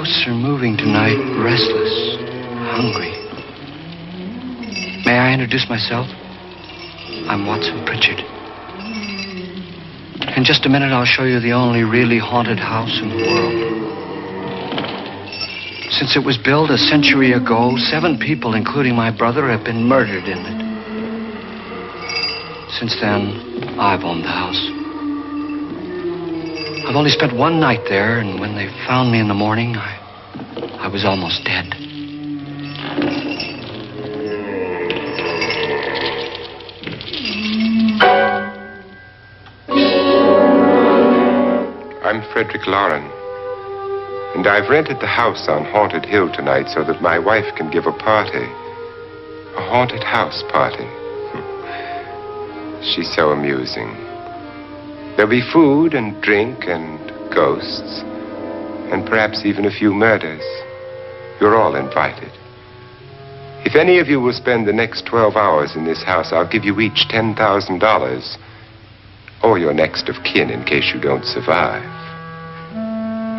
ghosts are moving tonight, restless, hungry. May I introduce myself? I'm Watson Pritchard. In just a minute, I'll show you the only really haunted house in the world. Since it was built a century ago, 7 people, including my brother, have been murdered in it. Since then, I've owned the house. I've only spent one night there, and when they found me in the morning, I was almost dead. I'm Frederick Lauren, and I've rented the house on Haunted Hill tonight so that my wife can give a party. A haunted house party. She's so amusing. There'll be food and drink and ghosts, and perhaps even a few murders. You're all invited. If any of you will spend the next 12 hours in this house, I'll give you each $10,000, or your next of kin in case you don't survive.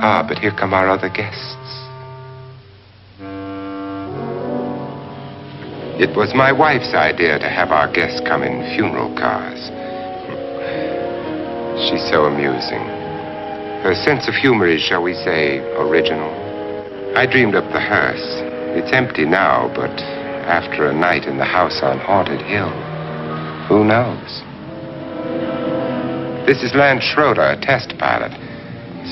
Ah, but here come our other guests. It was my wife's idea to have our guests come in funeral cars. She's so amusing. Her sense of humor is, shall we say, original. I dreamed up the hearse. It's empty now, but after a night in the house on Haunted Hill, who knows? This is Lance Schroeder, a test pilot,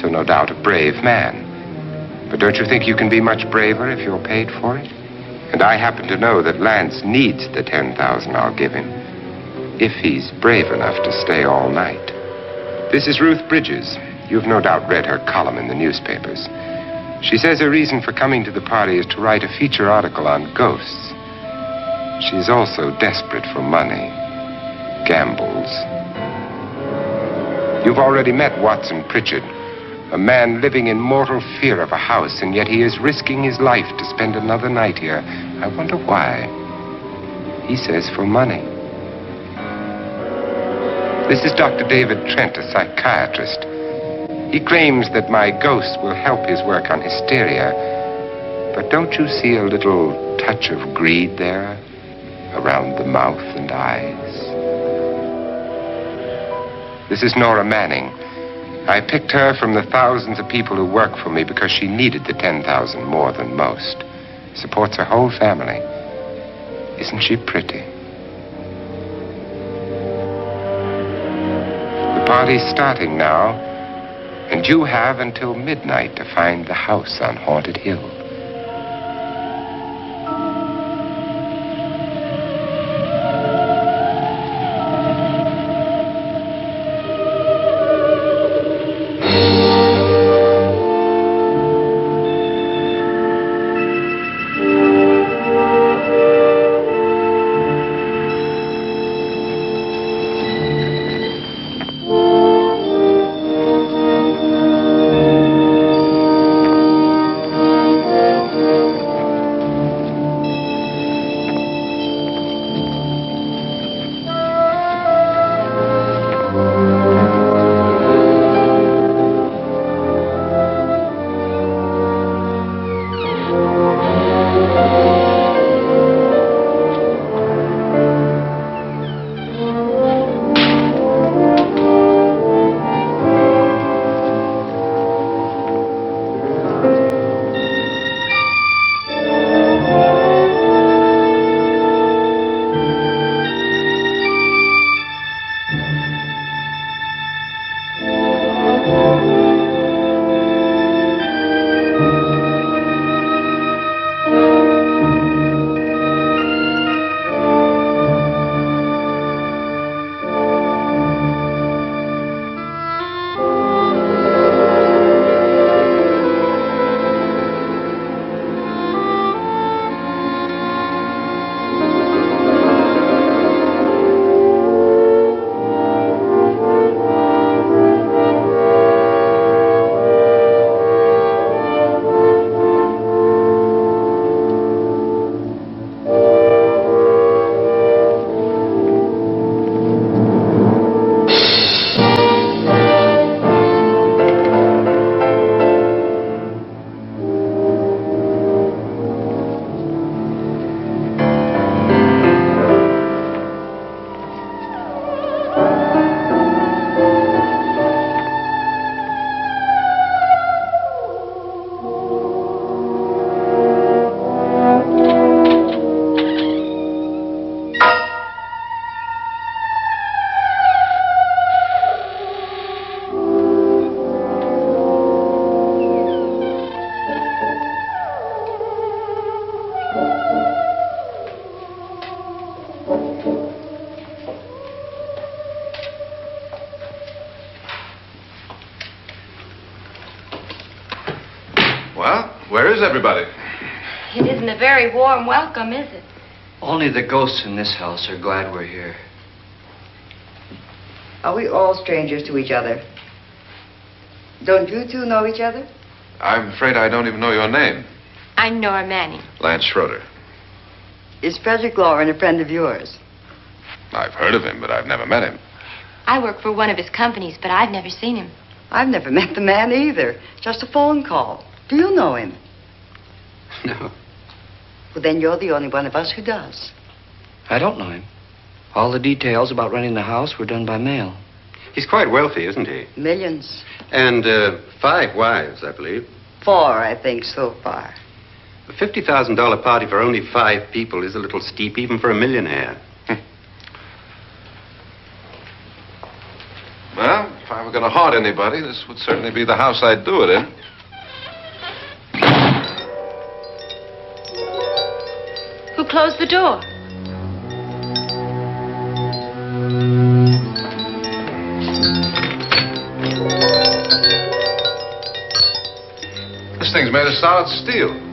so no doubt a brave man. But don't you think you can be much braver if you're paid for it? And I happen to know that Lance needs the $10,000 I'll give him, if he's brave enough to stay all night. This is Ruth Bridges. You've no doubt read her column in the newspapers. She says her reason for coming to the party is to write a feature article on ghosts. She's also desperate for money. Gambles. You've already met Watson Pritchard, a man living in mortal fear of a house, and yet he is risking his life to spend another night here. I wonder why. He says for money. This is Dr. David Trent, a psychiatrist. He claims that my ghost will help his work on hysteria. But don't you see a little touch of greed there, around the mouth and eyes? This is Nora Manning. I picked her from the thousands of people who work for me because she needed the $10,000 more than most. Supports her whole family. Isn't she pretty? The party's starting now, and you have until midnight to find the house on Haunted Hill. everybody? It isn't a very warm welcome, is it? Only the ghosts in this house are glad we're here. Are we all strangers to each other? Don't you two know each other? I'm afraid I don't even know your name. I'm Nora Manning. Lance Schroeder. Is Frederick Lauren a friend of yours? I've heard of him, but I've never met him. I work for one of his companies, but I've never seen him. I've never met the man either. Just a phone call. Do you know him? No, Well, then you're the only one of us who does. I don't know him. All the details about renting the house were done by mail. He's quite wealthy, isn't he? Millions. And 5 wives, I believe. 4, I think, so far. A $50,000 party for only 5 people is a little steep, even for a millionaire. Well, if I were going to haunt anybody, this would certainly be the house I'd do it in. Who closed the door? This thing's made of solid steel.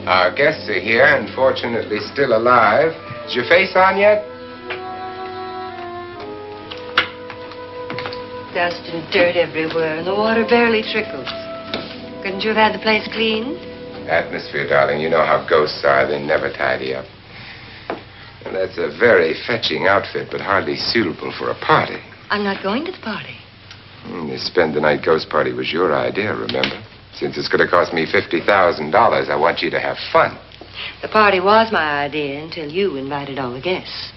Our guests are here, unfortunately still alive. Is your face on yet? Dust and dirt everywhere, and the water barely trickles. Couldn't you have had the place cleaned? Atmosphere, darling. You know how ghosts are. They never tidy up. And that's a very fetching outfit, but hardly suitable for a party. I'm not going to the party. The spend-the-night ghost party was your idea, remember? Since it's going to cost me $50,000, I want you to have fun. The party was my idea until you invited all the guests.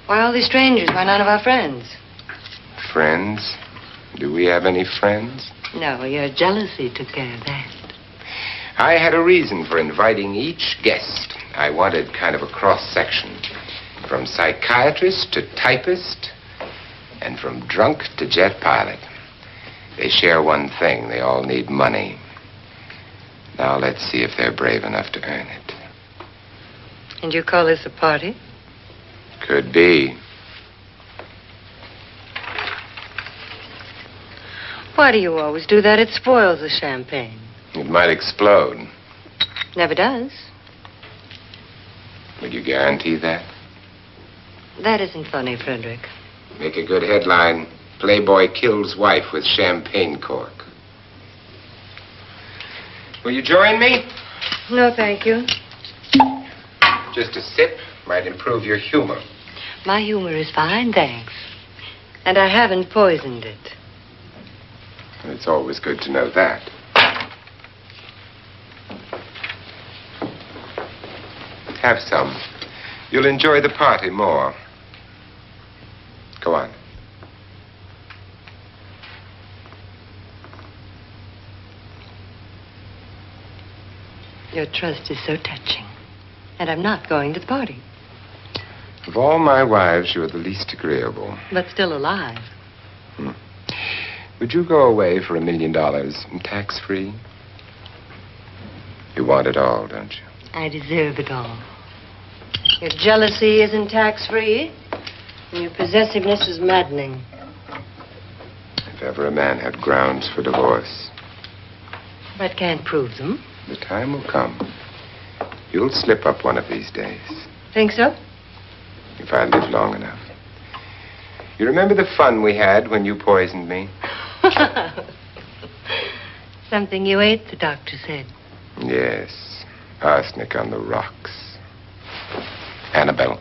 Why all these strangers? Why none of our friends? Friends? Do we have any friends? No, your jealousy took care of that. I had a reason for inviting each guest. I wanted kind of a cross-section. From psychiatrist to typist, and from drunk to jet pilot. They share one thing. They all need money. Now let's see if they're brave enough to earn it. And you call this a party? Could be. Why do you always do that? It spoils the champagne. It might explode. Never does. Would you guarantee that? That isn't funny, Frederick. Make a good headline. Playboy kills wife with champagne cork. Will you join me? No, thank you. Just a sip might improve your humor. My humor is fine, thanks. And I haven't poisoned it. It's always good to know that. Have some. You'll enjoy the party more. Go on. Your trust is so touching. And I'm not going to the party. Of all my wives, you're the least agreeable. But still alive. Would you go away for $1 million tax-free? You want it all, don't you? I deserve it all. Your jealousy isn't tax-free, and your possessiveness is maddening. If ever a man had grounds for divorce. But can't prove them. The time will come. You'll slip up one of these days. Think so? If I live long enough. You remember the fun we had when you poisoned me? Something you ate, the doctor said. Yes. Arsenic on the rocks. Annabelle,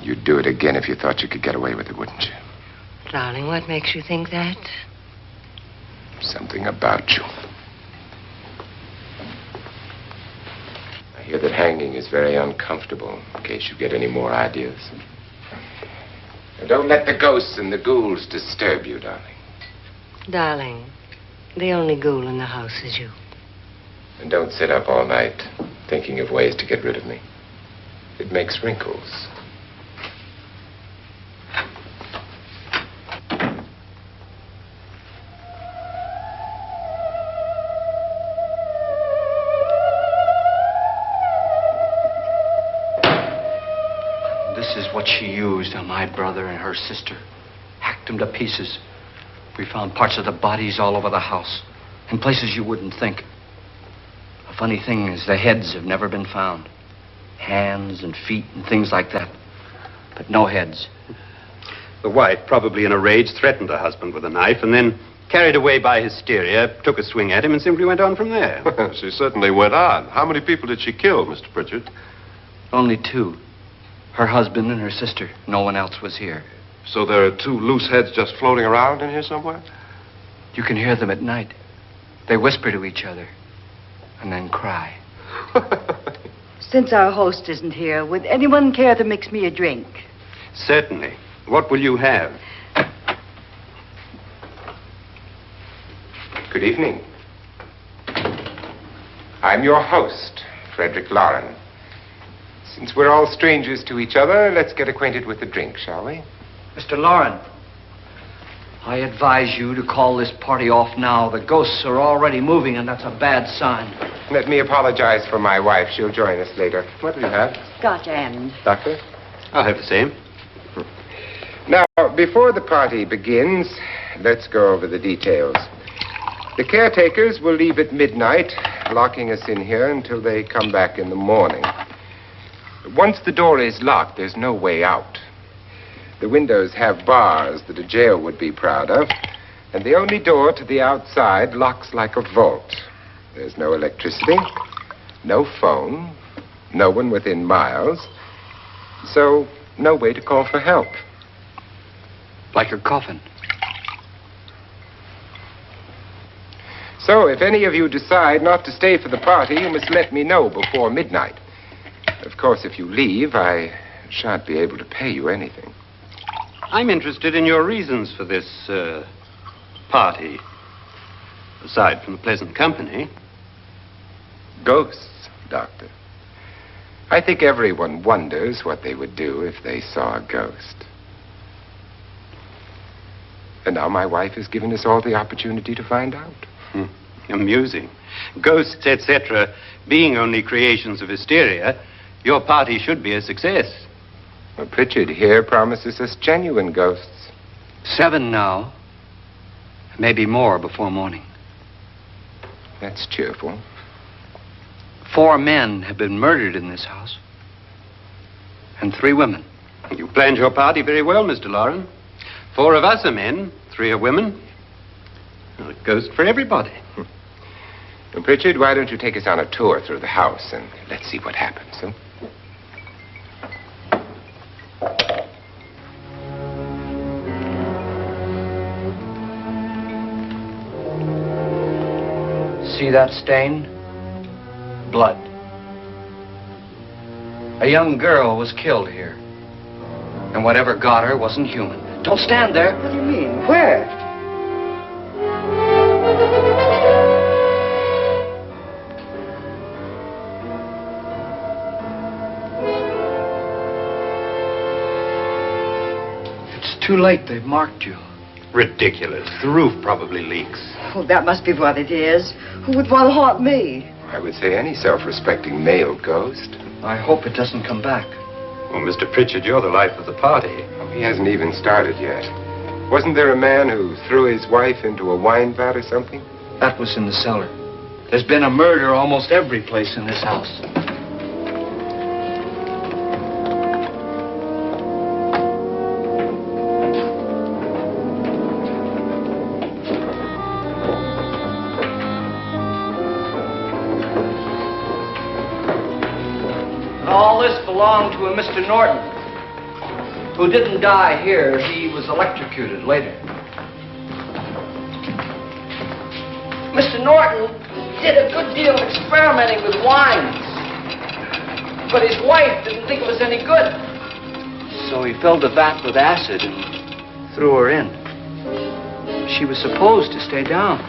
you'd do it again if you thought you could get away with it, wouldn't you? Darling, what makes you think that? Something about you. I hear that hanging is very uncomfortable, in case you get any more ideas. Now, don't let the ghosts and the ghouls disturb you, darling. Darling, The only ghoul in the house is you. And don't sit up all night thinking of ways to get rid of me. It makes wrinkles. This is what she used on my brother and her sister. Hacked them to pieces. We found parts of the bodies all over the house, in places you wouldn't think. The funny thing is the heads have never been found. Hands and feet and things like that. But no heads. The wife, probably in a rage, threatened her husband with a knife and then, carried away by hysteria, took a swing at him and simply went on from there. She certainly went on. How many people did she kill, Mr. Pritchard? Only two. Her husband and her sister. No one else was here. So there are two loose heads just floating around in here somewhere? You can hear them at night. They whisper to each other and then cry. Since our host isn't here, would anyone care to mix me a drink? Certainly. What will you have? Good evening. I'm your host, Frederick Lauren. Since we're all strangers to each other, let's get acquainted with a drink, shall we? Mr. Lauren, I advise you to call this party off now. The ghosts are already moving, and that's a bad sign. Let me apologize for my wife. She'll join us later. What do you have? Scotch and... Doctor? I'll have the same. Now, before the party begins, let's go over the details. The caretakers will leave at midnight, locking us in here until they come back in the morning. Once the door is locked, there's no way out. The windows have bars that a jail would be proud of, and the only door to the outside locks like a vault. There's no electricity, no phone, no one within miles, so no way to call for help. Like a coffin. So if any of you decide not to stay for the party, you must let me know before midnight. Of course, if you leave, I shan't be able to pay you anything. I'm interested in your reasons for this, party. Aside from the pleasant company. Ghosts, Doctor. I think everyone wonders what they would do if they saw a ghost. And now my wife has given us all the opportunity to find out. Amusing. Ghosts, etc., being only creations of hysteria, your party should be a success. Well, Pritchard here promises us genuine ghosts. 7 now. Maybe more before morning. That's cheerful. 4 men have been murdered in this house. And 3 women. You planned your party very well, Mr. Lauren. 4 of us are men, 3 are women. Well, a ghost for everybody. Well, Pritchard, why don't you take us on a tour through the house and let's see what happens, huh? See that stain? Blood. A young girl was killed here. And whatever got her wasn't human. Don't stand there. What do you mean? Where? It's too late. They've marked you. Ridiculous. The roof probably leaks. Oh, that must be what it is. Who would want to haunt me? I would say any self-respecting male ghost. I hope it doesn't come back. Well, Mr. Pritchard, you're the life of the party. Oh, he hasn't even started yet. Wasn't there a man who threw his wife into a wine vat or something? That was in the cellar. There's been a murder almost every place in this house. All this belonged to a Mr. Norton, who didn't die here. He was electrocuted later. Mr. Norton did a good deal of experimenting with wines, but his wife didn't think it was any good. So he filled the vat with acid and threw her in. She was supposed to stay down.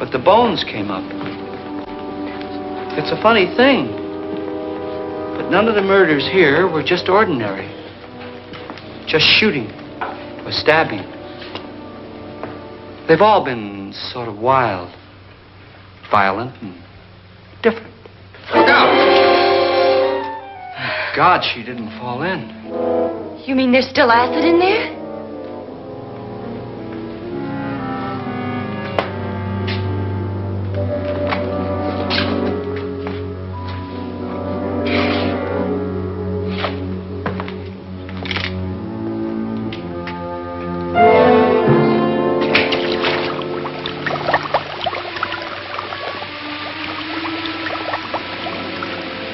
But the bones came up. It's a funny thing, but none of the murders here were just ordinary. Just shooting or stabbing. They've all been sort of wild, violent, and different. Look out! God, she didn't fall in. You mean there's still acid in there?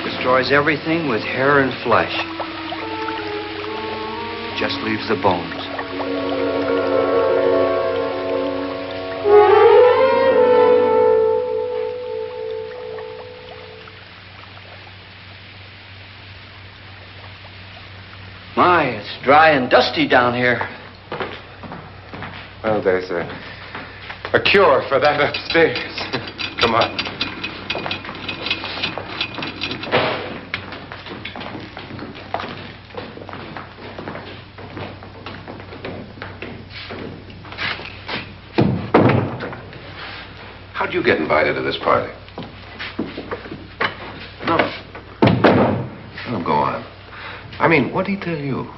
Destroys everything with hair and flesh. Just leaves the bones. My, it's dry and dusty down here. Well, there's a cure for that upstairs. Come on. How'd you get invited to this party? No. Oh, go on. I mean, what did he tell you?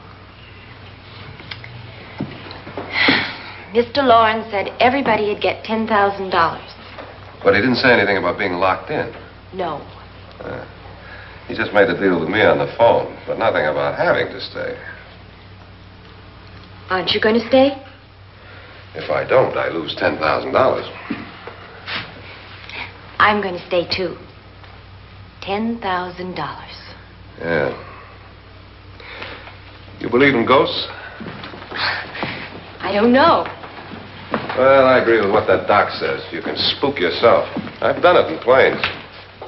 Mr. Lawrence said everybody'd get $10,000. But he didn't say anything about being locked in. No. He just made the deal with me on the phone, but nothing about having to stay. Aren't you going to stay? If I don't, I lose $10,000. I'm going to stay, too. $10,000. Yeah. You believe in ghosts? I don't know. Well, I agree with what that doc says. You can spook yourself. I've done it in planes.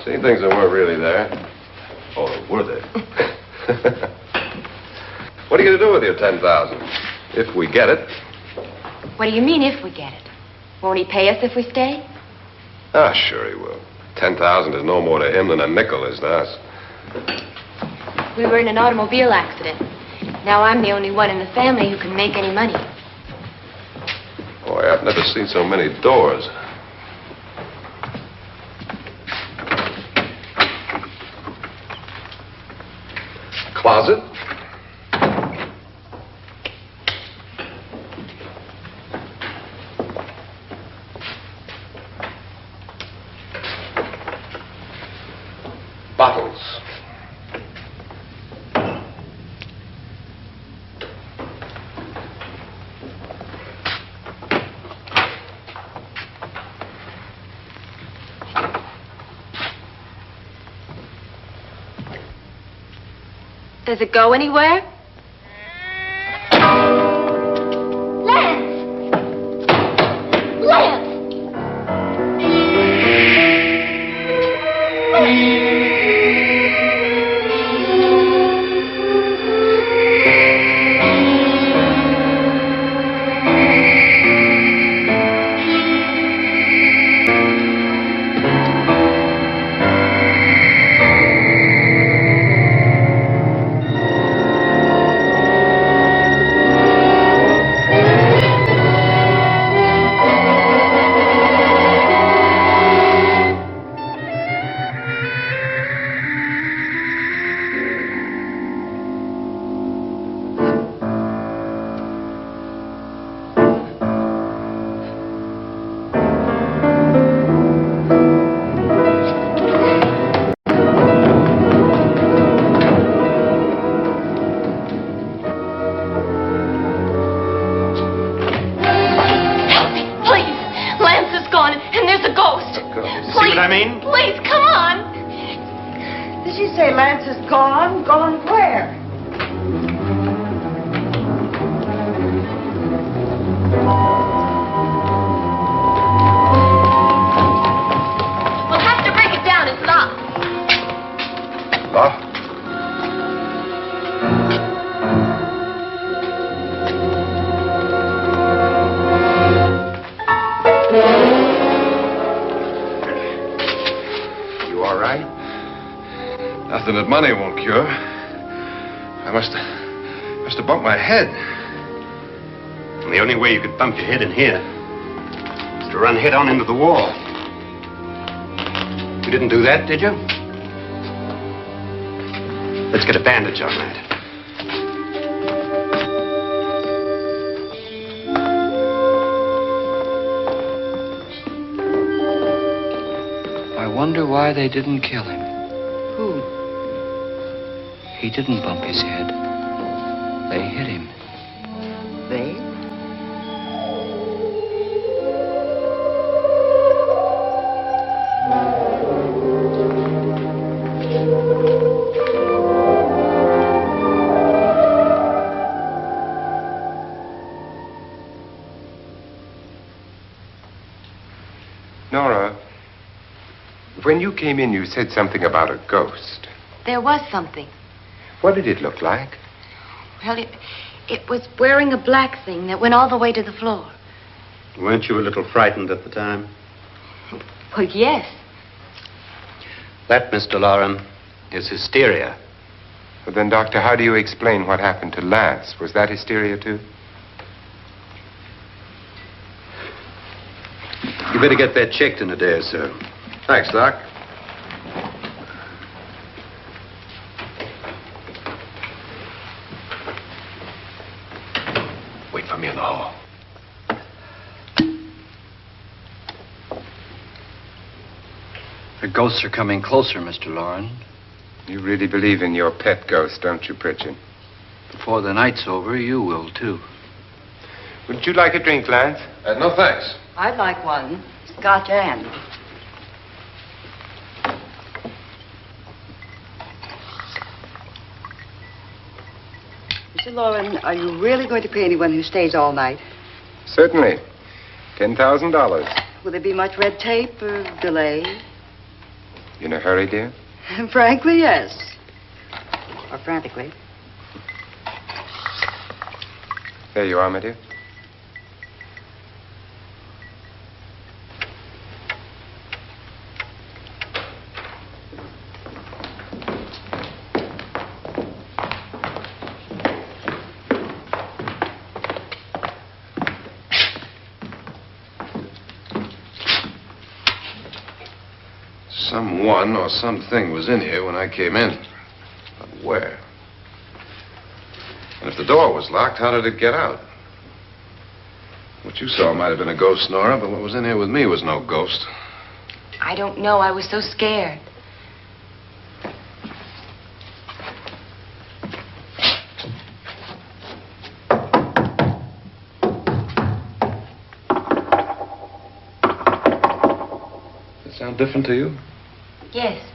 Seen things that weren't really there. Or were they? What are you going to do with your $10,000? If we get it. What do you mean, if we get it? Won't he pay us if we stay? Ah, sure he will. 10,000 is no more to him than a nickel is to us. We were in an automobile accident. Now I'm the only one in the family who can make any money. Boy, I've never seen so many doors. Closet? Bottles. Does it go anywhere? Lance! Lance! Please, come on. Did she say Lance is gone? Gone where? We'll have to break it down. It's locked. Locked? Nothing that money won't cure. I must have bumped my head. And the only way you could bump your head in here is to run head on into the wall. You didn't do that, did you? Let's get a bandage on that. I wonder why they didn't kill him. Who? He didn't bump his head. They hit him. They? Nora, when you came in, you said something about a ghost. There was something. What did it look like? Well, it was wearing a black thing that went all the way to the floor. Weren't you a little frightened at the time? Well, yes. That, Mr. Loren, is hysteria. Well, then, Doctor, how do you explain what happened to Lance? Was that hysteria, too? You better get that checked in a day or so. Thanks, Doc. Wait for me in the hall. The ghosts are coming closer, Mr. Loren. You really believe in your pet ghost, don't you, Pritchard? Before the night's over, you will, too. Would you like a drink, Lance? No, thanks. I'd like one. Scotch and. Mr. Loren, are you really going to pay anyone who stays all night? Certainly. $10,000. Will there be much red tape or delay? You in a hurry, dear? Frankly, yes. Or frantically. There you are, my dear. Someone or something was in here when I came in. But where? And if the door was locked, how did it get out? What you saw might have been a ghost, Nora, but what was in here with me was no ghost. I don't know. I was so scared. Does it sound different to you? Yes.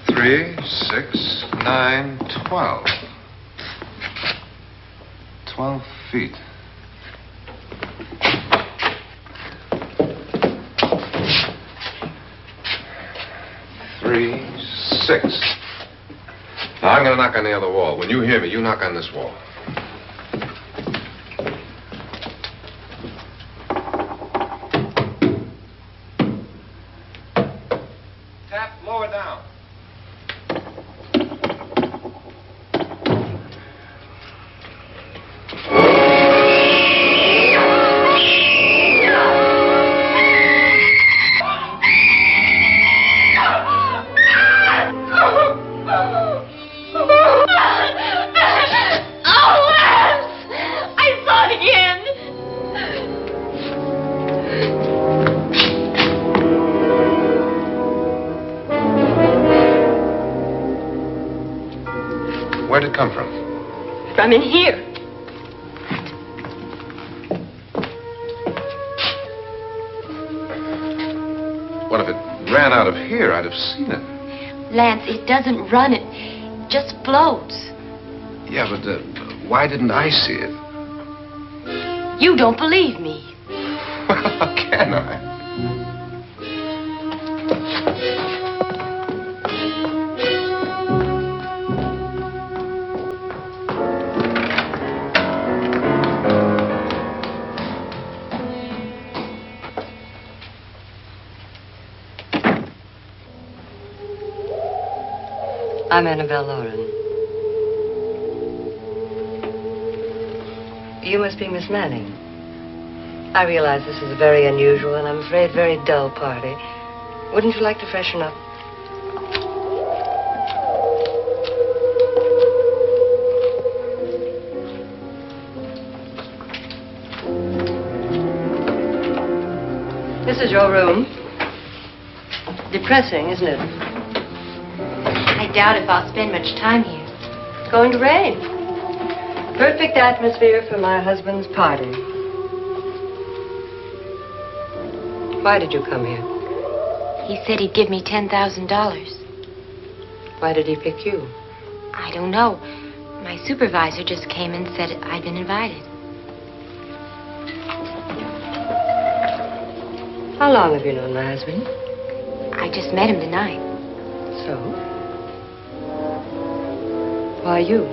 Three, 6, 9, 12. 12 feet. Three, 6. Now, I'm going to knock on the other wall. When you hear me, you knock on this wall. Tap lower down. Where'd it come from? From in here. What if it ran out of here? I'd have seen it. Lance, it doesn't run. It just floats. Yeah, but why didn't I see it? You don't believe me. Well, how can I? I'm Annabelle Lauren. You must be Miss Manning. I realize this is a very unusual and I'm afraid very dull party. Wouldn't you like to freshen up? This is your room. Depressing, isn't it? I doubt if I'll spend much time here. It's going to rain. Perfect atmosphere for my husband's party. Why did you come here? He said he'd give me $10,000. Why did he pick you? I don't know. My supervisor just came and said I'd been invited. How long have you known my husband? I just met him tonight. So? Why you?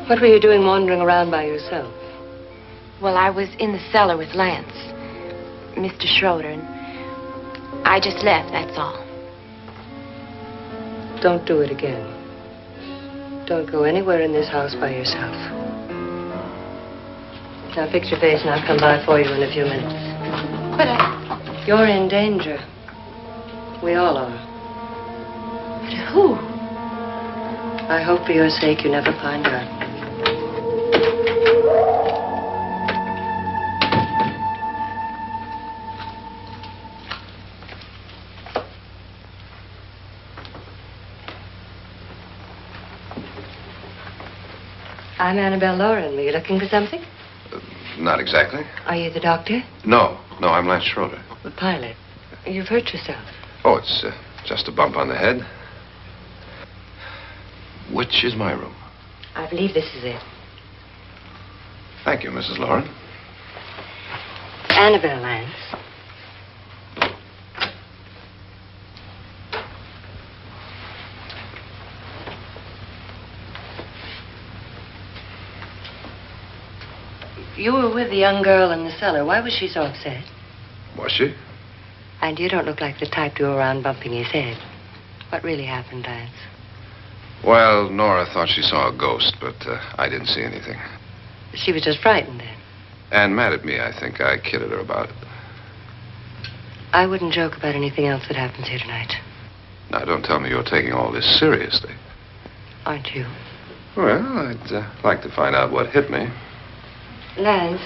What were you doing wandering around by yourself? Well, I was in the cellar with Lance, Mr. Schroeder, and I just left, that's all. Don't do it again. Don't go anywhere in this house by yourself. Now fix your face and I'll come by for you in a few minutes. But You're in danger. We all are. But who? I hope for your sake you never find out. I'm Annabelle Lauren. Were you looking for something? Not exactly. Are you the doctor? No, I'm Lance Schroeder. The pilot. You've hurt yourself. Oh, it's just a bump on the head. Which is my room? I believe this is it. Thank you, Mrs. Lauren. Annabelle Lance. You were with the young girl in the cellar. Why was she so upset? Was she? And you don't look like the type to go around bumping his head. What really happened, Lance? Well, Nora thought she saw a ghost, but I didn't see anything. She was just frightened then. And mad at me, I think. I kidded her about it. I wouldn't joke about anything else that happens here tonight. Now, don't tell me you're taking all this seriously. Aren't you? Well, I'd like to find out what hit me. Lance.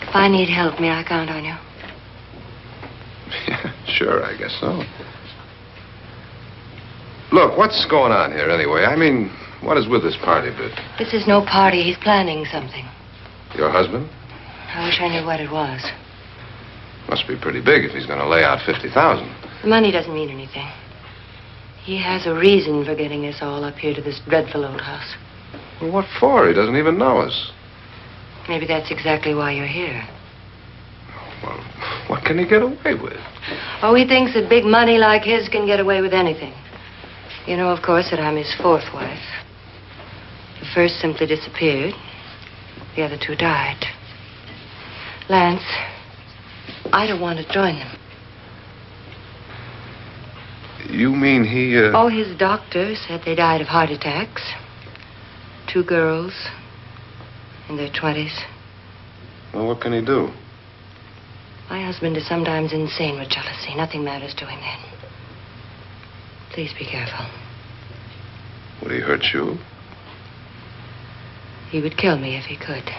If I need help, may I count on you? Yeah, sure, I guess so. Look, what's going on here anyway? I mean, what is with this party bit? This is no party. He's planning something. Your husband? I wish I knew what it was. Must be pretty big if he's going to lay out $50,000. The money doesn't mean anything. He has a reason for getting us all up here to this dreadful old house. Well, what for? He doesn't even know us. Maybe that's exactly why you're here. Well, what can he get away with? Oh, he thinks that big money like his can get away with anything. You know, of course, that I'm his fourth wife. The first simply disappeared. The other two died. Lance, I don't want to join them. You mean he, Oh, his doctor said they died of heart attacks. 2 girls in their 20s. Well, what can he do? My husband is sometimes insane with jealousy. Nothing matters to him then. Please be careful. Would he hurt you? He would kill me if he could.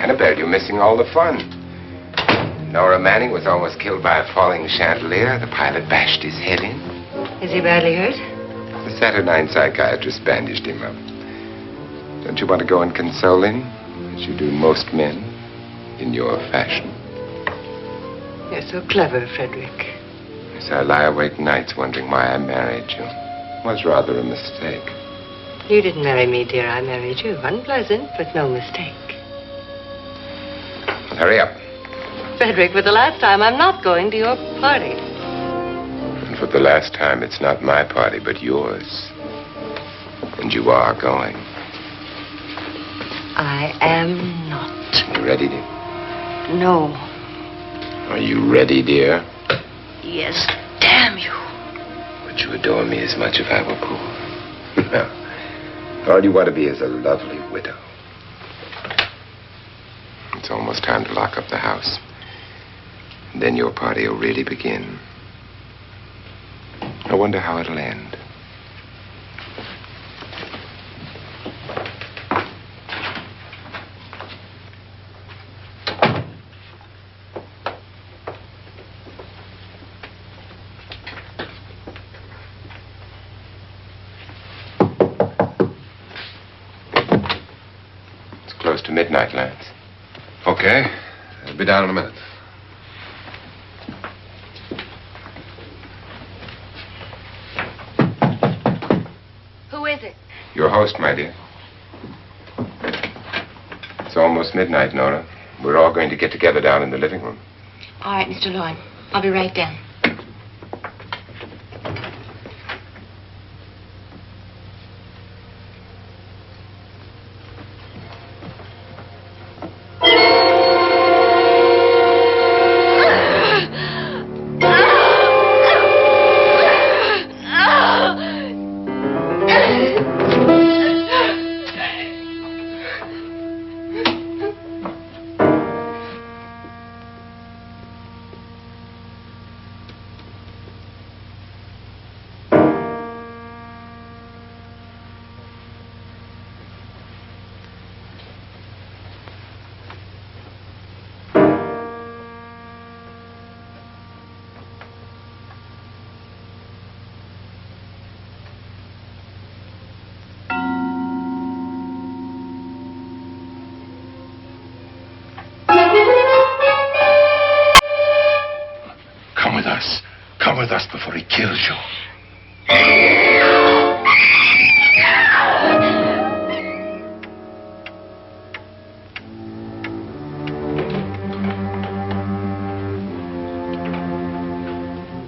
Annabelle, you're missing all the fun. Nora Manning was almost killed by a falling chandelier. The pilot bashed his head in. Is he badly hurt? The Saturnine psychiatrist bandaged him up. Don't you want to go and console him, as you do most men, in your fashion? You're so clever, Frederick. As I lie awake nights wondering why I married you. It was rather a mistake. You didn't marry me, dear. I married you. Unpleasant, but no mistake. Hurry up. Frederick, for the last time, I'm not going to your party. And for the last time, it's not my party, but yours. And you are going. I am not. You ready, dear? No. Are you ready, dear? Yes, damn you. Would you adore me as much if I were poor? No. All you want to be is a lovely widow. It's almost time to lock up the house. Then your party will really begin. I wonder how it'll end. It's close to midnight, Lance. Okay. I'll be down in a minute. Who is it? Your host, my dear. It's almost midnight, Nora. We're all going to get together down in the living room. All right, Mr. Lloyd. I'll be right down. Come with us before he kills you.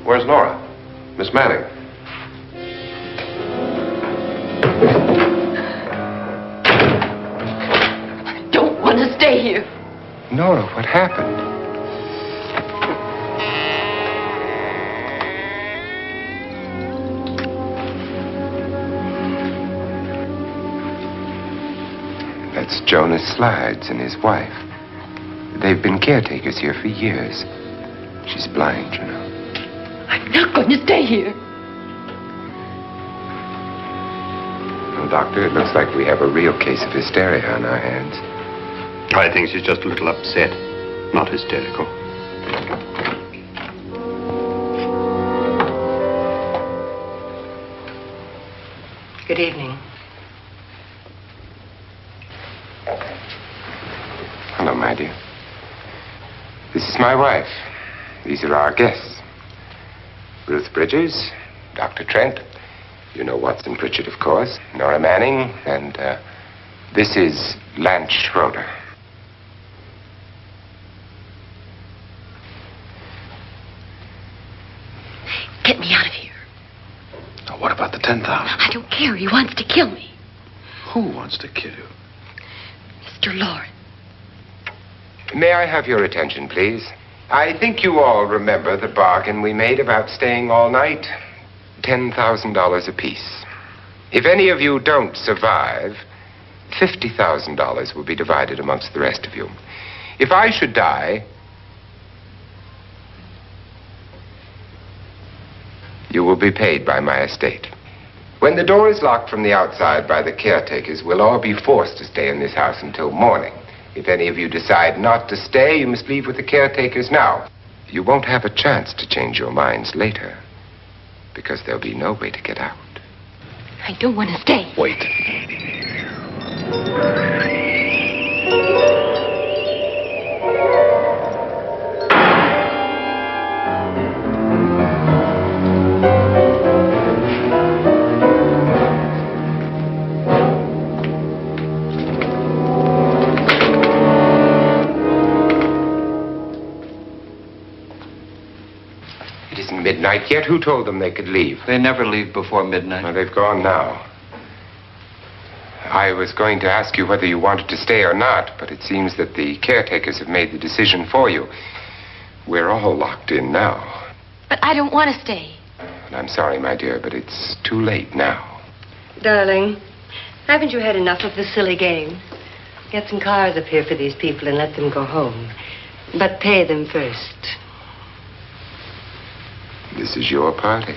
Where's Laura? Miss Manning. I don't want to stay here. Nora, what happened? That's Jonas Slides and his wife. They've been caretakers here for years. She's blind, you know. I'm not going to stay here. Well, Doctor, it looks like we have a real case of hysteria on our hands. I think she's just a little upset, not hysterical. Good evening. Hello, my dear. This is my wife. These are our guests. Ruth Bridges, Dr. Trent. You know Watson Pritchard, of course. Nora Manning, and this is Lance Schroeder. Get me out of here. Now, what about the 10,000? I don't care. He wants to kill me. Who wants to kill you? Mr. Lawrence. May I have your attention, please? I think you all remember the bargain we made about staying all night. $10,000 apiece. If any of you don't survive, $50,000 will be divided amongst the rest of you. If I should die, you will be paid by my estate. When the door is locked from the outside by the caretakers, we'll all be forced to stay in this house until morning. If any of you decide not to stay, you must leave with the caretakers now. You won't have a chance to change your minds later, because there'll be no way to get out. I don't want to stay. Wait. midnight yet? Who told them they could leave? They never leave before midnight. Well, they've gone now. I was going to ask you whether you wanted to stay or not, but it seems that the caretakers have made the decision for you. We're all locked in now. But I don't want to stay. And I'm sorry, my dear, but it's too late now. Darling, haven't you had enough of the silly game? Get some cars up here for these people and let them go home. But pay them first. This is your party,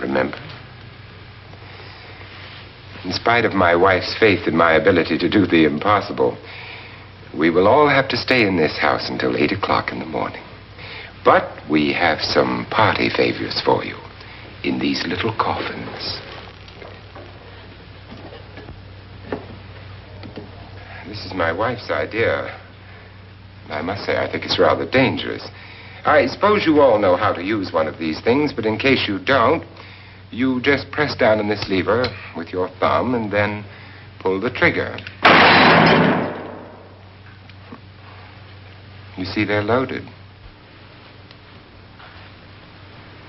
remember? In spite of my wife's faith in my ability to do the impossible, we will all have to stay in this house until 8 o'clock in the morning. But we have some party favors for you in these little coffins. This is my wife's idea. I must say, I think it's rather dangerous. I suppose you all know how to use one of these things, but in case you don't, you just press down on this lever with your thumb and then pull the trigger. You see, they're loaded.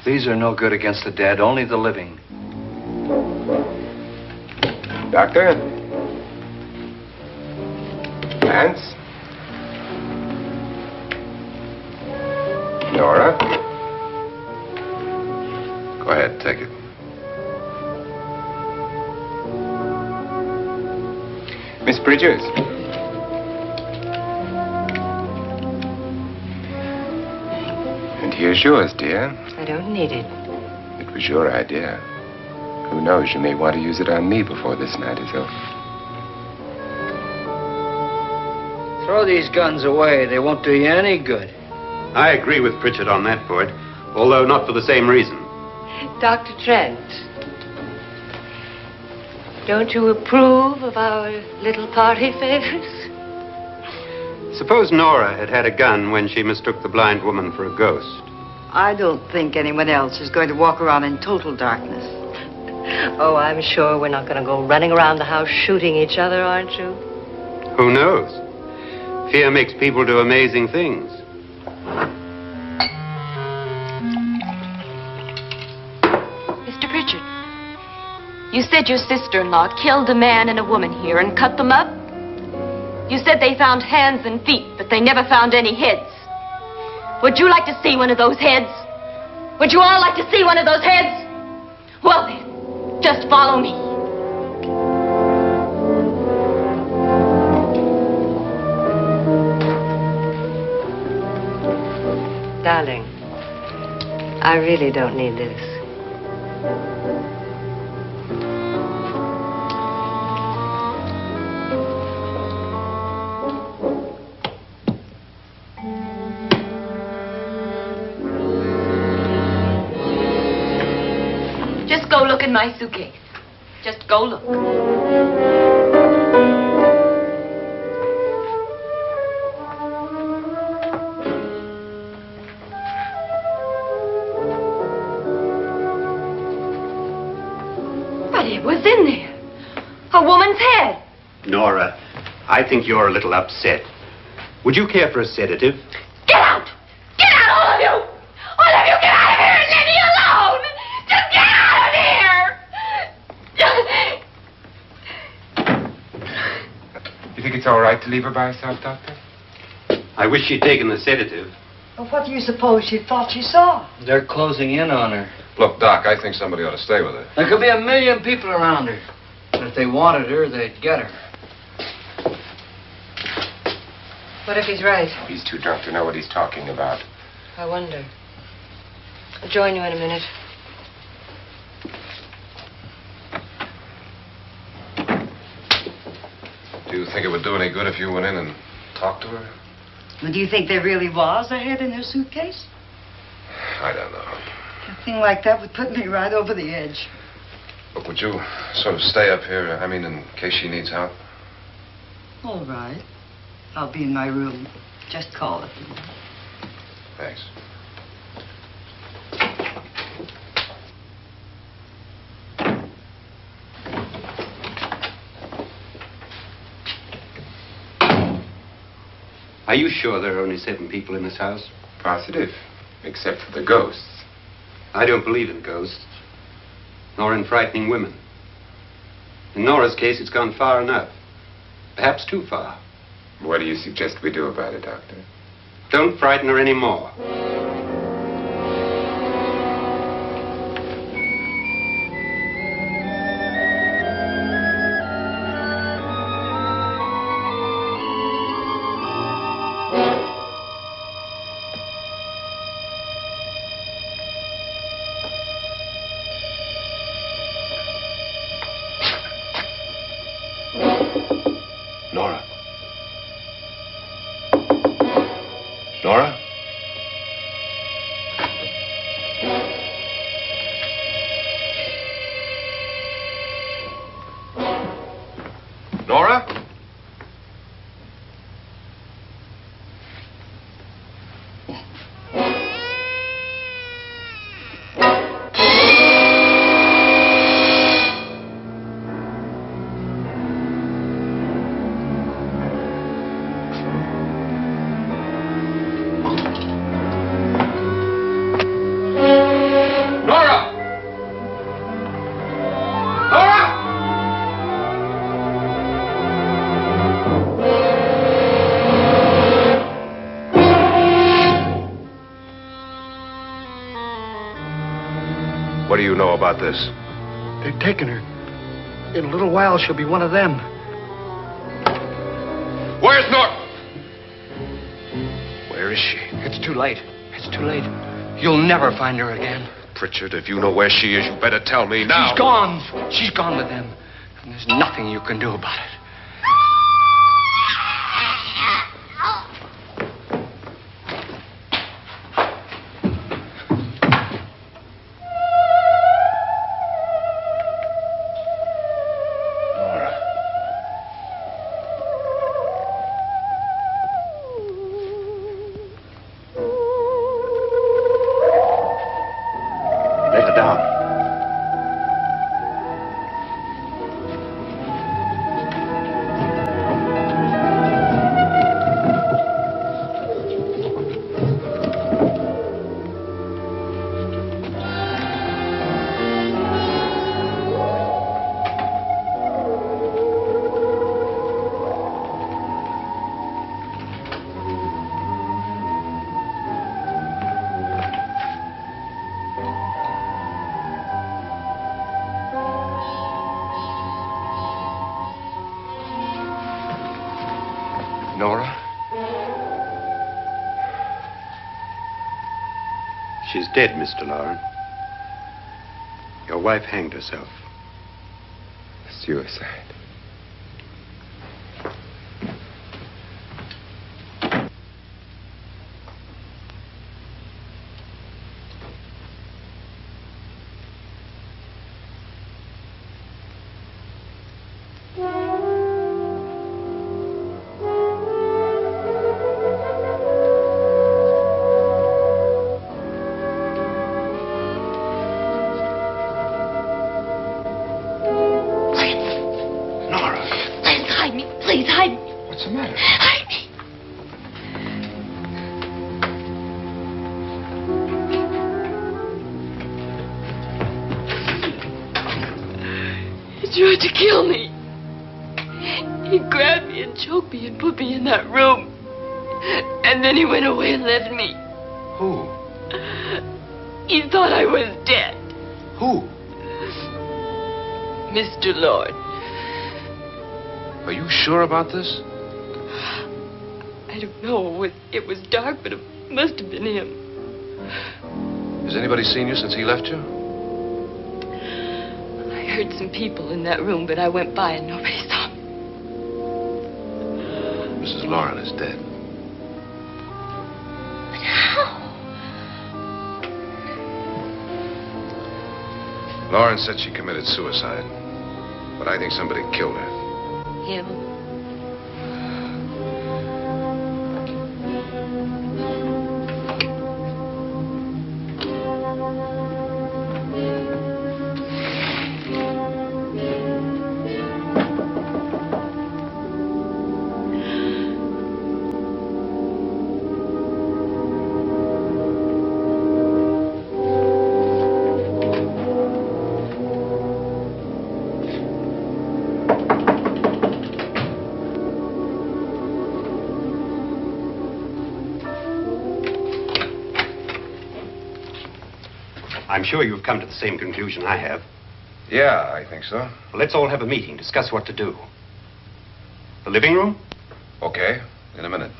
These are no good against the dead, only the living. Doctor? Lance? Nora? Go ahead, take it. Miss Bridges? And here's yours, dear. I don't need it. It was your idea. Who knows, you may want to use it on me before this night is over. Throw these guns away. They won't do you any good. I agree with Pritchard on that point, although not for the same reason. Dr. Trent, don't you approve of our little party favors? Suppose Nora had had a gun when she mistook the blind woman for a ghost. I don't think anyone else is going to walk around in total darkness. Oh, I'm sure we're not going to go running around the house shooting each other, aren't you? Who knows? Fear makes people do amazing things. Mr. Pritchard, you said your sister-in-law killed a man and a woman here and cut them up? You said they found hands and feet, but they never found any heads. Would you like to see one of those heads? Would you all like to see one of those heads? Well then, just follow me. Darling, I really don't need this. Just go look in my suitcase. Just go look. But it was in there. A woman's head. Nora, I think you're a little upset. Would you care for a sedative? Get out! Get out, all of you! All of you, get out of here and leave me alone! Just get out of here! You think it's all right to leave her by herself, Doctor? I wish she'd taken the sedative. Well, what do you suppose she thought she saw? They're closing in on her. Look, Doc, I think somebody ought to stay with her. There could be 1 million people around her. But if they wanted her, they'd get her. What if he's right? He's too drunk to know what he's talking about. I wonder. I'll join you in a minute. Do you think it would do any good if you went in and talked to her? Well, do you think there really was a head in her suitcase? I don't know. A thing like that would put me right over the edge. Look, would you sort of stay up here, I mean, in case she needs help? All right. I'll be in my room. Just call it. Thanks. Are you sure there are only 7 people in this house? Positive, except for the ghosts. I don't believe in ghosts, nor in frightening women. In Nora's case, it's gone far enough. Perhaps too far. What do you suggest we do about it, Doctor? Don't frighten her anymore. Nora? Nora? Nora? What do you know about this? They've taken her. In a little while, she'll be one of them. Where's Nora? Where is she? It's too late. It's too late. You'll never find her again. Pritchard, if you know where she is, you better tell me now. She's gone. She's gone with them. And there's nothing you can do about it. Let her down. Nora? She's dead, Mr. Loren. Your wife hanged herself. Suicide. Please, hide me. What's the matter? Hide me. He tried to kill me. He grabbed me and choked me and put me in that room. And then he went away and left me. Who? He thought I was dead. Who? Mr. Lord. Are you sure about this? I don't know. It was dark, but it must have been him. Has anybody seen you since he left you? I heard some people in that room, but I went by and nobody saw me. Mrs. Loren is dead. But how? Loren said she committed suicide, but I think somebody killed her. Him. I'm sure you've come to the same conclusion I have. Yeah, I think so. Well, let's all have a meeting, discuss what to do. The living room? Okay, in a minute.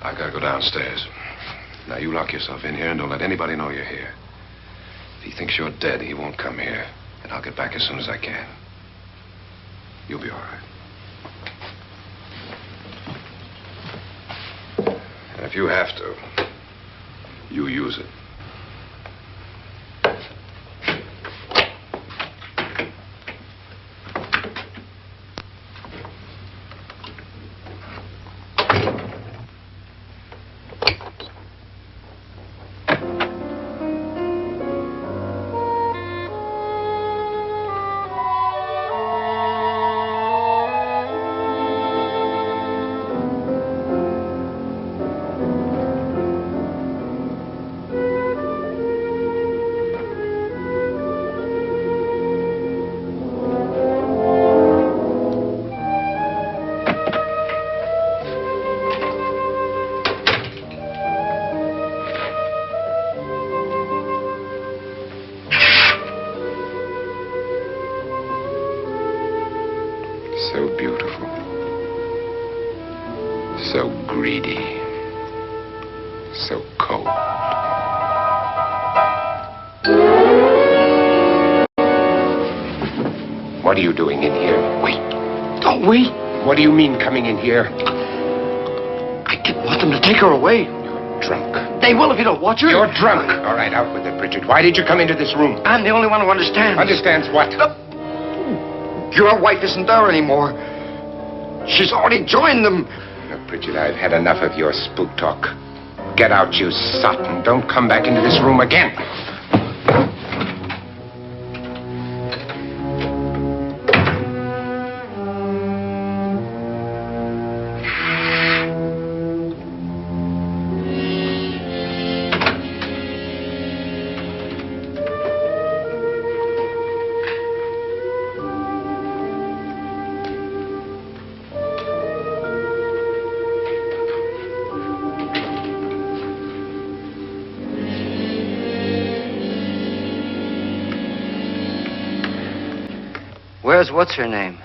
I gotta go downstairs. Now, you lock yourself in here and don't let anybody know you're here. If he thinks you're dead, he won't come here. And I'll get back as soon as I can. You'll be all right. And if you have to, you use it. So beautiful. So greedy. So cold. What are you doing in here? Wait. Don't wait. What do you mean coming in here? I didn't want them to take her away. You're drunk. They will if you don't watch her. You're drunk. All right, out with it, Bridget. Why did you come into this room? I'm the only one who understands. Understands what? Your wife isn't there anymore. She's already joined them. Look, Bridget, I've had enough of your spook talk. Get out, you sot, and don't come back into this room again. Where's what's-her-name?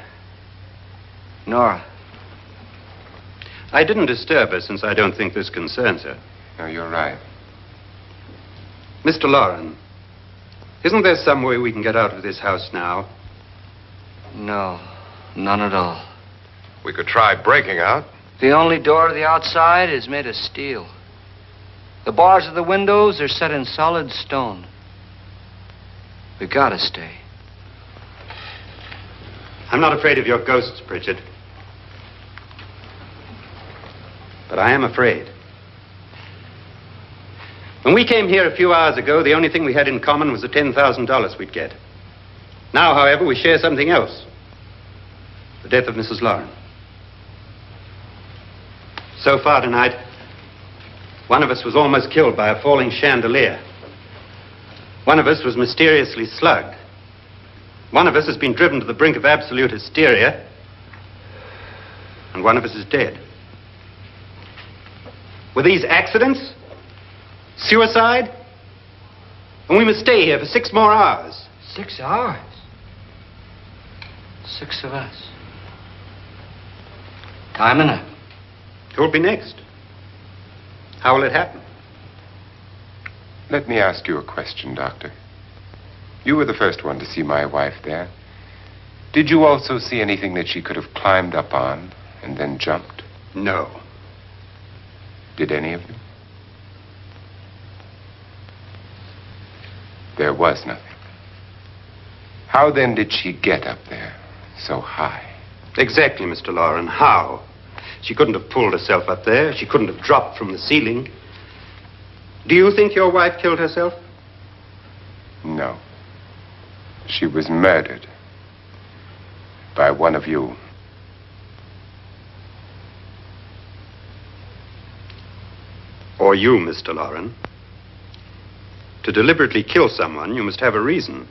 Nora. I didn't disturb her since I don't think this concerns her. No, you're right. Mr. Loren, isn't there some way we can get out of this house now? No, none at all. We could try breaking out. The only door to the outside is made of steel. The bars of the windows are set in solid stone. We gotta stay. I'm not afraid of your ghosts, Bridget. But I am afraid. When we came here a few hours ago, the only thing we had in common was the $10,000 we'd get. Now, however, we share something else. The death of Mrs. Loren. So far tonight, one of us was almost killed by a falling chandelier. One of us was mysteriously slugged. One of us has been driven to the brink of absolute hysteria. And one of us is dead. Were these accidents? Suicide? And we must stay here for 6 more hours. 6 hours? 6 of us. Time enough. Who'll be next? How will it happen? Let me ask you a question, Doctor. You were the first one to see my wife there. Did you also see anything that she could have climbed up on and then jumped? No. Did any of you? There was nothing. How then did she get up there so high? Exactly, Mr. Loren. How? She couldn't have pulled herself up there. She couldn't have dropped from the ceiling. Do you think your wife killed herself? No. She was murdered by one of you. Or you, Mr. Loren. To deliberately kill someone, you must have a reason.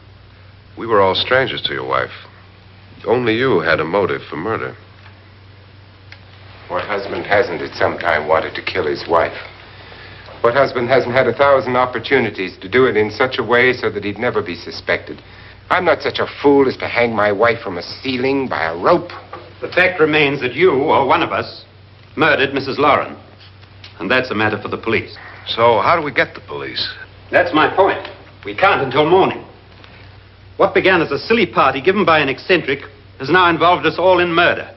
We were all strangers to your wife. Only you had a motive for murder. What husband hasn't at some time wanted to kill his wife? What husband hasn't had 1,000 opportunities to do it in such a way so that he'd never be suspected? I'm not such a fool as to hang my wife from a ceiling by a rope. The fact remains that you, or one of us, murdered Mrs. Lauren. And that's a matter for the police. So how do we get the police? That's my point. We can't until morning. What began as a silly party given by an eccentric has now involved us all in murder.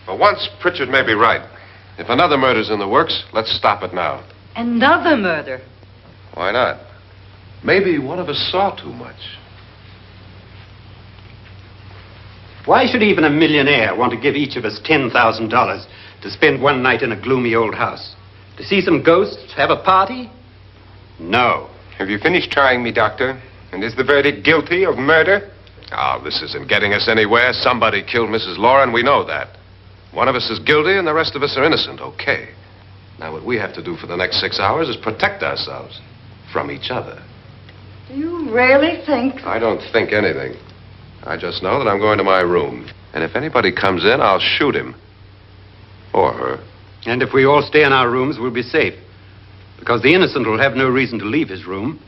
For once, Pritchard may be right. If another murder's in the works, let's stop it now. Another murder. Why not? Maybe one of us saw too much. Why should even a millionaire want to give each of us $10,000 to spend one night in a gloomy old house? To see some ghosts, have a party? No. Have you finished trying me, Doctor? And is the verdict guilty of murder? Oh, this isn't getting us anywhere. Somebody killed Mrs. Lauren. We know that. One of us is guilty and the rest of us are innocent. Okay. Now, what we have to do for the next 6 hours is protect ourselves from each other. Do you really think? I don't think anything. I just know that I'm going to my room. And if anybody comes in, I'll shoot him. Or her. And if we all stay in our rooms, we'll be safe. Because the innocent will have no reason to leave his room.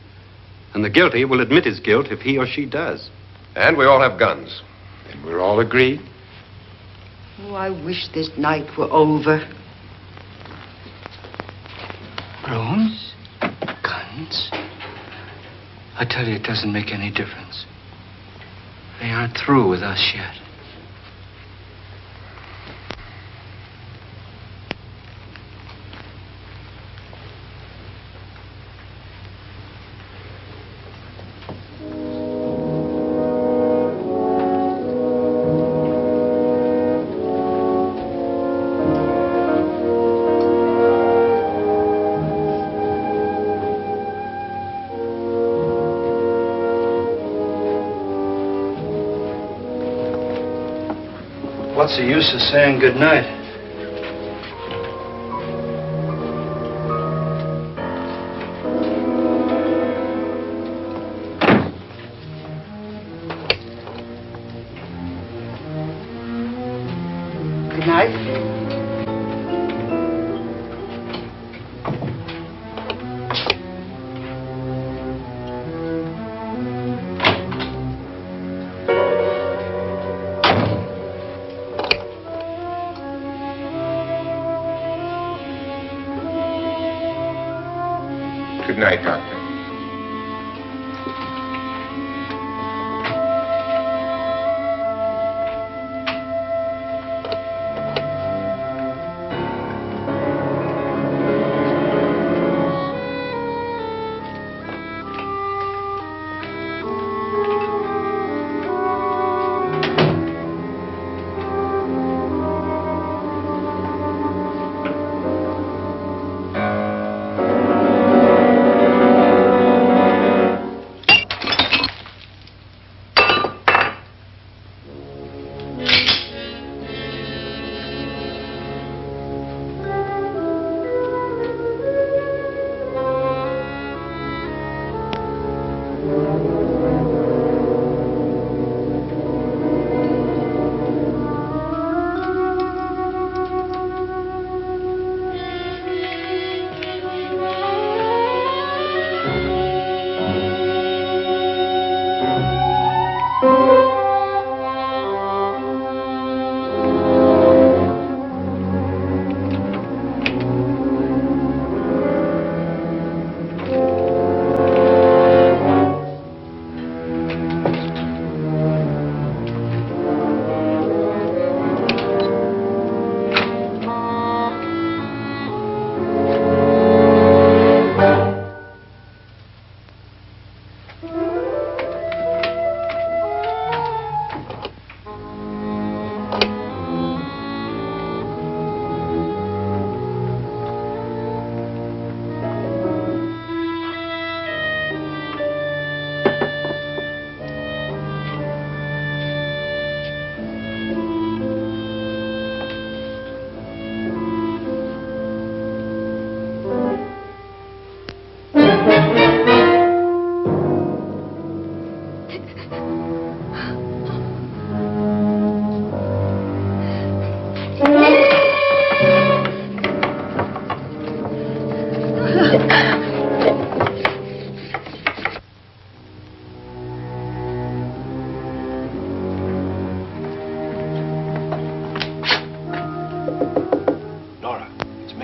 And the guilty will admit his guilt if he or she does. And we all have guns. And we're all agreed? Oh, I wish this night were over. Rooms? Guns? I tell you, it doesn't make any difference. They aren't through with us yet. What's the use of saying goodnight? Good night. Good night, Doctor.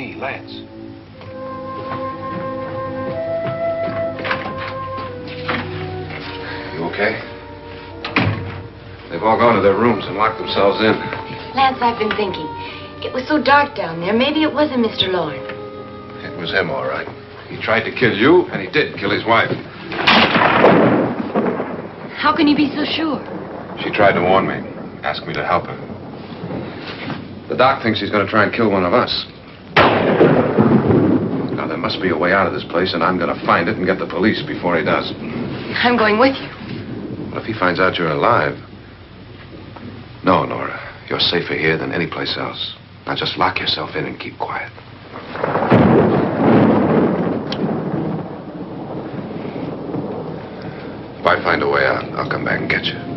me, Lance. You okay? They've all gone to their rooms and locked themselves in. Lance, I've been thinking. It was so dark down there. Maybe it wasn't Mr. Lorne. It was him, all right. He tried to kill you, and he did kill his wife. How can you be so sure? She tried to warn me, asked me to help her. The doc thinks he's going to try and kill one of us. Now, there must be a way out of this place, and I'm going to find it and get the police before he does. I'm going with you. What if he finds out you're alive? No, Nora. You're safer here than any place else. Now, just lock yourself in and keep quiet. If I find a way out, I'll come back and get you.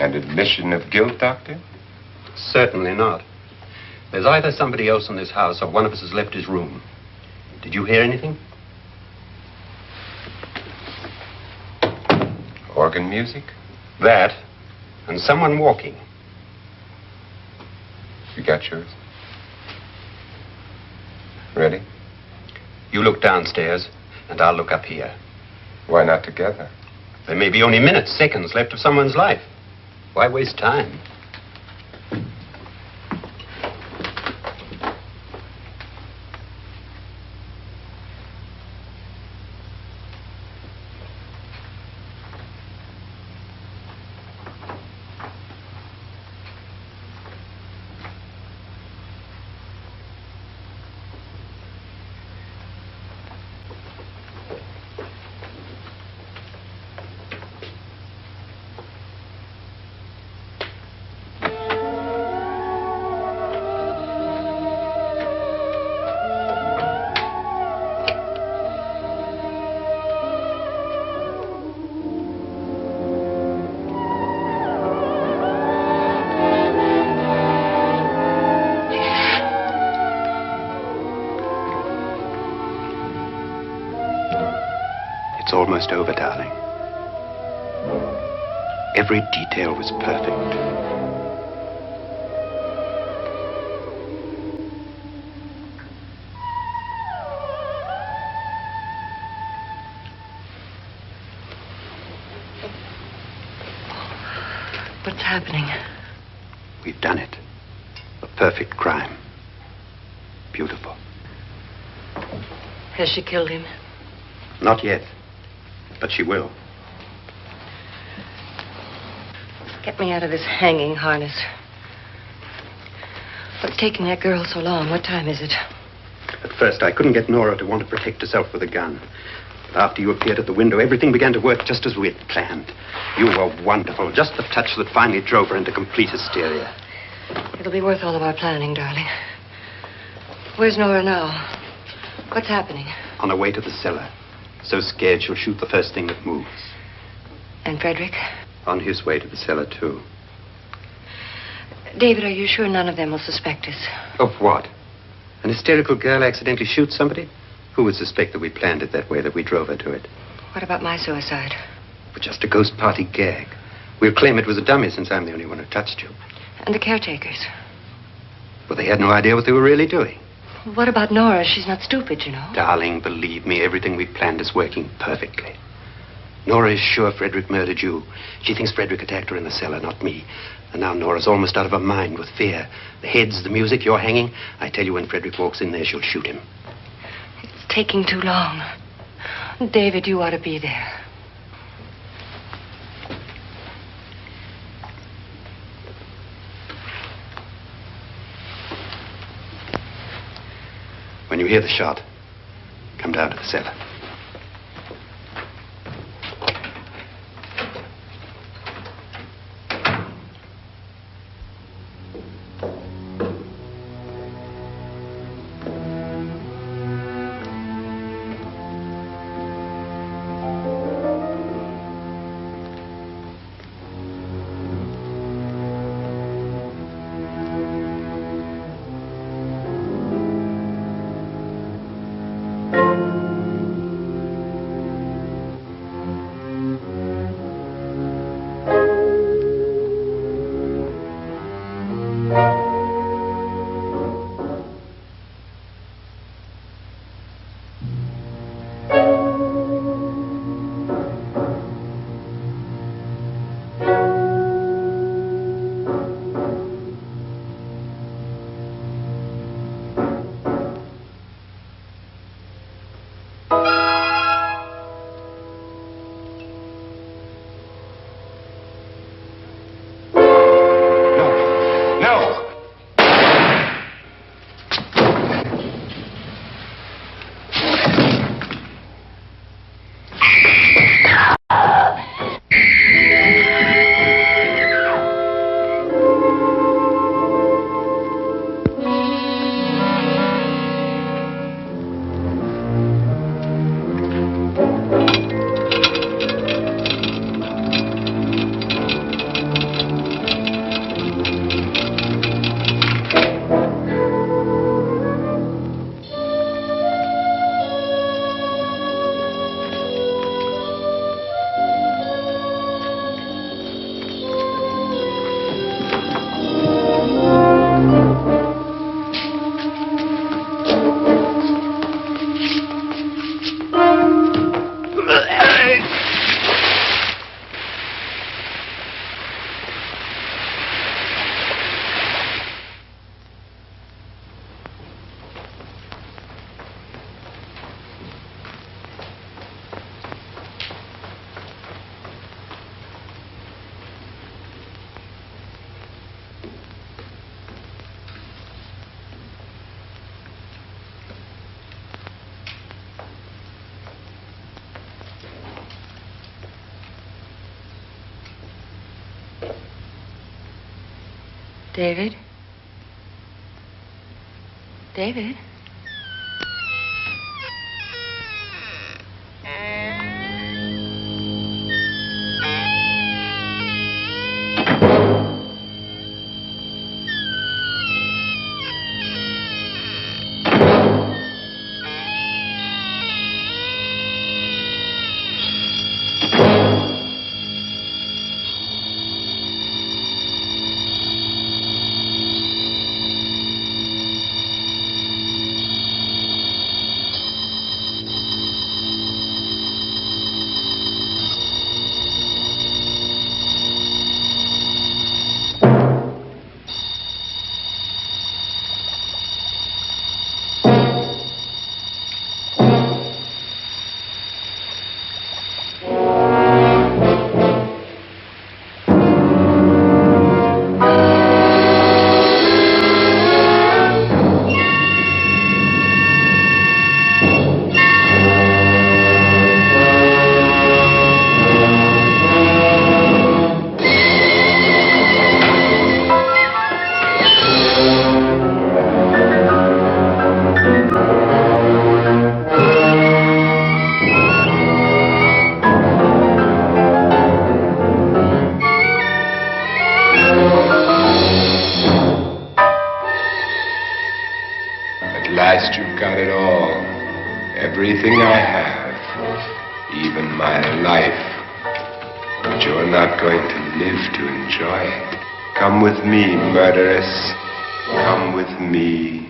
And admission of guilt, Doctor? Certainly not. There's either somebody else in this house or one of us has left his room. Did you hear anything? Organ music? That, and someone walking. You got yours? Ready? You look downstairs, and I'll look up here. Why not together? There may be only minutes, seconds left of someone's life. Why waste time? It's almost over, darling. Every detail was perfect. What's happening? We've done it. A perfect crime. Beautiful. Has she killed him? Not yet, but she will. Get me out of this hanging harness. What's taking that girl so long? What time is it? At first, I couldn't get Nora to want to protect herself with a gun. But after you appeared at the window, everything began to work just as we had planned. You were wonderful. Just the touch that finally drove her into complete hysteria. It'll be worth all of our planning, darling. Where's Nora now? What's happening? On her way to the cellar. So scared she'll shoot the first thing that moves. And Frederick? On his way to the cellar, too. David, are you sure none of them will suspect us? Of what? An hysterical girl accidentally shoots somebody? Who would suspect that we planned it that way, that we drove her to it? What about my suicide? But just a ghost party gag. We'll claim it was a dummy since I'm the only one who touched you. And the caretakers? Well, they had no idea what they were really doing. What about Nora? She's not stupid, you know. Darling, believe me, everything we planned is working perfectly. Nora is sure Frederick murdered you. She thinks Frederick attacked her in the cellar, not me. And now Nora's almost out of her mind with fear. The heads, the music, you're hanging. I tell you, when Frederick walks in there, she'll shoot him. It's taking too long. David, you ought to be there. When you hear the shot, come down to the cellar. David? David? Everything I have, even my life. But you're not going to live to enjoy it. Come with me, murderess. Come with me.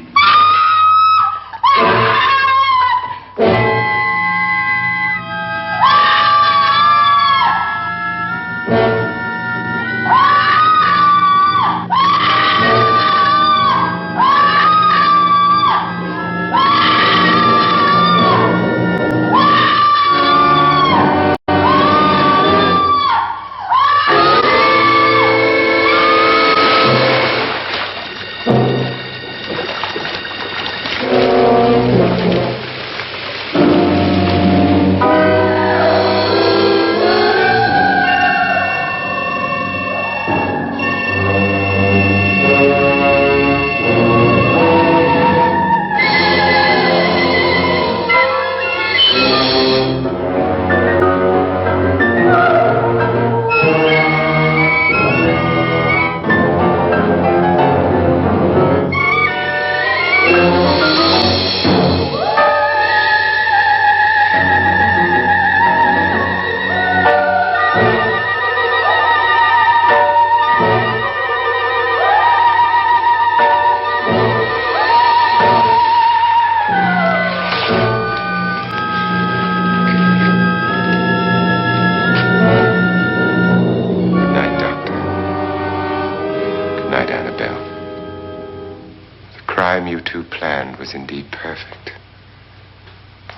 Was indeed perfect.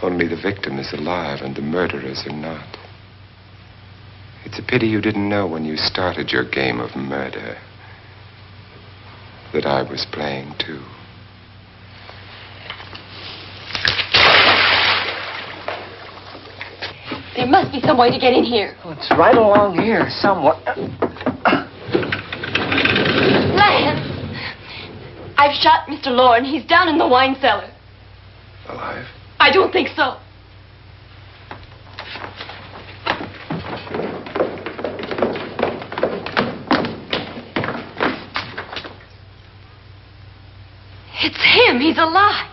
Only the victim is alive and the murderers are not. It's a pity you didn't know when you started your game of murder that I was playing too. There must be some way to get in here. Oh, it's right along here somewhere. Lance! I've shot Mr. Loren. He's down in the wine cellar. Alive? I don't think so. It's him. He's alive.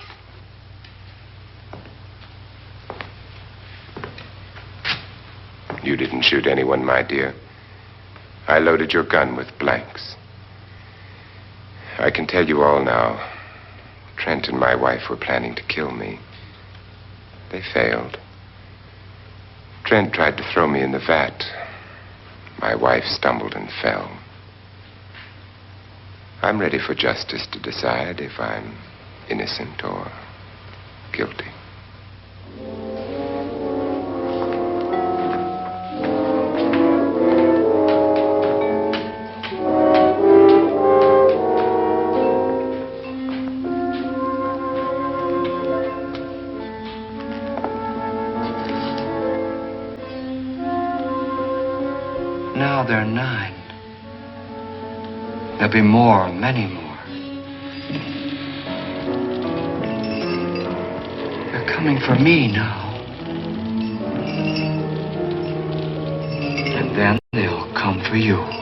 You didn't shoot anyone, my dear. I loaded your gun with blanks. I can tell you all now. Trent and my wife were planning to kill me. They failed. Trent tried to throw me in the vat. My wife stumbled and fell. I'm ready for justice to decide if I'm innocent or guilty. Now they're 9. There'll be more, many more. They're coming for me now. And then they'll come for you.